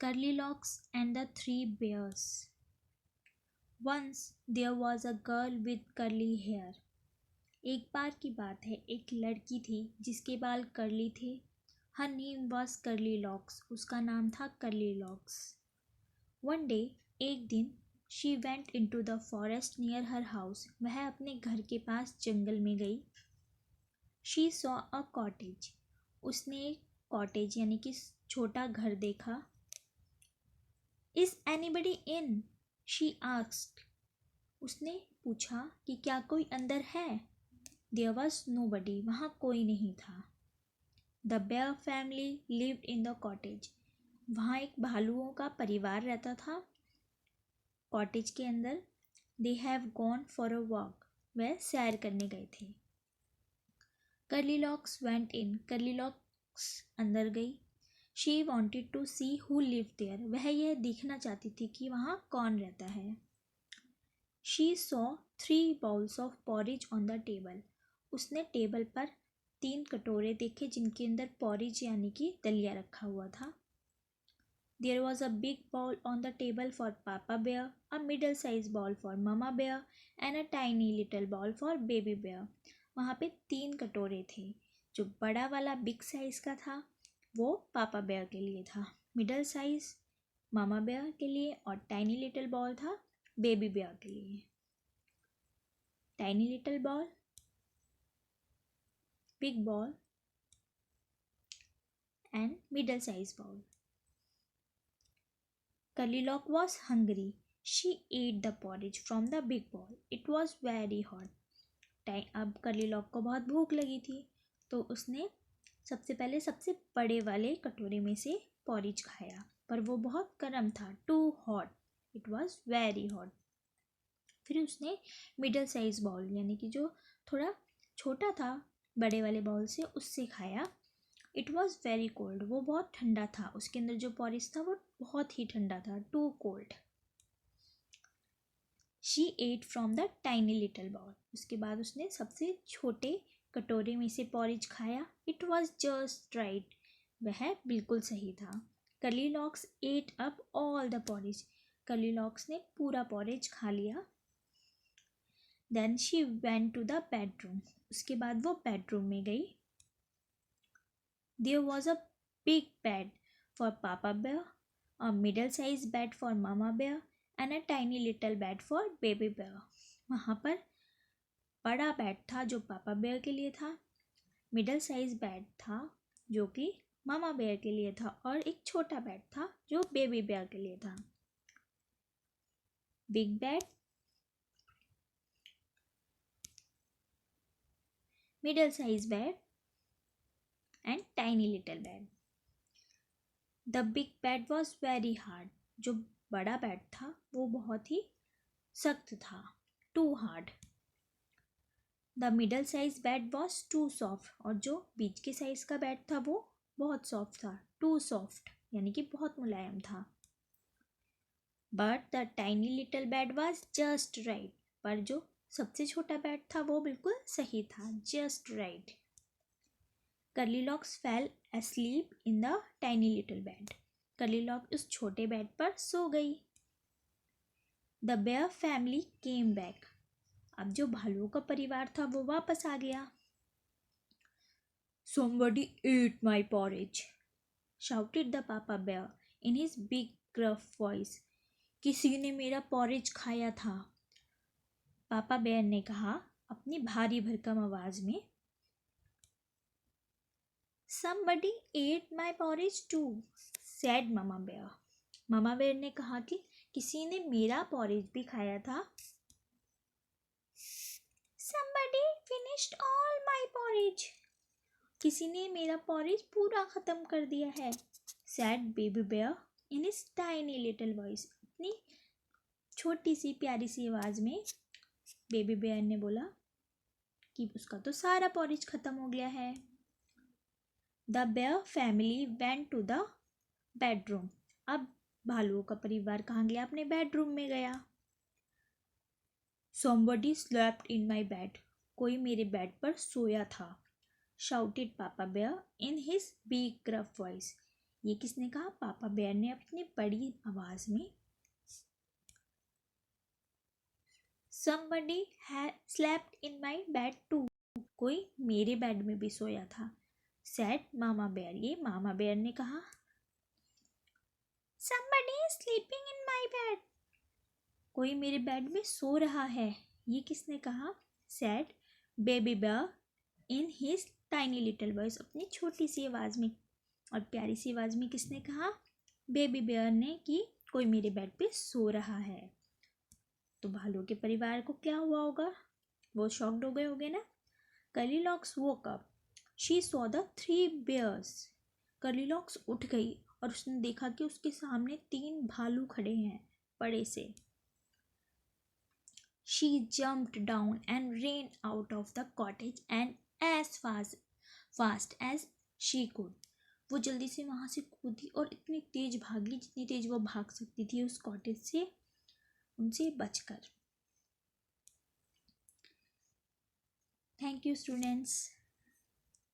Curly and the Three Bears. Once there was a girl with curly hair. एक बार की बात है, एक लड़की थी जिसके बाल कर्ली थे. Her name was Curly Locks. उसका नाम था Curly Locks. One day, एक दिन, she went into the forest near her house. वह अपने घर के पास जंगल में गई. She saw a cottage. उसने एक कॉटेज यानी कि छोटा घर देखा. Is anybody in? She asked. उसने पूछा कि क्या कोई अंदर है. There was nobody. वहाँ कोई नहीं था. The bear family lived in the cottage. वहाँ एक भालुओं का परिवार रहता था कॉटेज के अंदर. They have gone for a walk. वह सैर करने गए थे. Curly Locks went in. Curly Locks अंदर गई. She wanted to see who lived there. वह यह देखना चाहती थी कि वहाँ कौन रहता है. She saw 3 bowls of porridge on the table. उसने टेबल पर 3 कटोरे देखे जिनके अंदर पॉरिज यानी कि दलिया रखा हुआ था. There was a big bowl on the table for Papa Bear, a middle-sized bowl for Mama Bear, and a tiny little bowl for Baby Bear. वहाँ पे 3 कटोरे थे. जो बड़ा वाला बिग साइज का था वो पापा बेयर के लिए था, मिडल साइज मामा बेयर के लिए और टाइनी लिटिल बॉल था बेबी बेयर के लिए. Tiny little ball, big ball and middle size bowl. Curly Lock was hungry. She ate the porridge from the big bowl. It was very hot. अब curly lock को बहुत भूख लगी थी तो उसने सबसे पहले सबसे बड़े वाले कटोरे में से पॉरिज खाया, पर वो बहुत गर्म था. Too hot. It was very hot. फिर उसने मिडल साइज बाउल यानी कि जो थोड़ा छोटा था बड़े वाले बाउल से उससे खाया. It was very cold. वो बहुत ठंडा था. उसके अंदर जो पॉरिज था वो बहुत ही ठंडा था. Too cold. She ate from the tiny little bowl. उसके बाद उसने सबसे छोटे कटोरे में से पॉरिज खाया. It was just right. वह बिल्कुल सही था. Curly Locks ate up all the porridge. Curly Locks ने पूरा पॉरिज खा लिया. Then she went to the bedroom. उसके बाद वो बेडरूम में गई. There was a big bed for Papa Bear, a middle size bed for Mama Bear and a tiny little bed for Baby Bear. वहाँ पर बड़ा बेड था जो पापा बेयर के लिए था, मिडल साइज बेड था जो कि मामा बेयर के लिए था और एक छोटा बेड था जो बेबी बेयर के लिए था. Big bed, middle size bed and tiny little bed. The big bed was very hard. जो बड़ा बेड था वो बहुत ही सख्त था. Too hard. The middle size bed was too soft. और जो बीच के साइज का बेड था वो बहुत सॉफ्ट था. टू सॉफ्ट यानी कि बहुत मुलायम था. But the tiny little bed was just right. पर जो सबसे छोटा बेड था वो बिल्कुल सही था. Just right. Curly locks fell asleep in the tiny little bed. Curly lock उस छोटे बेड पर सो गई. The bear family came back. अब जो भालुओं का परिवार था वो वापस आ गया. Somebody ate my porridge, shouted the papa bear in his big gruff voice. किसी ने मेरा पॉरेज खाया था, पापा बेयर ने कहा अपनी भारी भरकम आवाज में. Somebody ate my porridge too, said mama bear. Mama bear ने कहा कि किसी ने मेरा पॉरेज भी खाया था. Somebody finished all my porridge. किसी ने मेरा पॉरेज पूरा ख़त्म कर दिया है. Said baby bear in his tiny little voice. अपनी छोटी सी प्यारी सी आवाज़ में बेबी बेयर ने बोला कि उसका तो सारा पॉरेज ख़त्म हो गया है. The bear family went to the bedroom. अब भालुओं का परिवार कहाँ गया? अपने बेडरूम में गया. Somebody slept in my bed. कोई मेरे बेड पर सोया था. Shouted Papa Bear in his big gruff voice. ये किसने कहा? पापा बेयर ने अपनी बड़ी आवाज में। Somebody had slept in my bed too. कोई मेरे बेड में भी सोया था। Said मामा बेयर, ये मामा बेयर ने कहा। Somebody is sleeping in my bed. कोई मेरे बेड में सो रहा है। ये किसने कहा? Said baby bear in his tiny little voice. अपनी छोटी सी आवाज में और प्यारी सी आवाज में किसने कहा? बेबी बेयर ने कि कोई मेरे बेड पे सो रहा है। तो भालू के परिवार को क्या हुआ होगा? वो शॉक्ड हो गए होंगे ना। कर्लीलॉक्स woke up. She saw the 3 bears. कर्लीलॉक्स उठ गई और उसने देखा कि उसके सामने 3 भालू खड़े हैं बड़े से। She jumped down and ran out of the cottage and as fast as she could. वो जल्दी से वहाँ से कूदी और इतनी तेज भागी जितनी तेज वो भाग सकती थी उस कॉटेज से, उनसे बचकर। Thank you, students.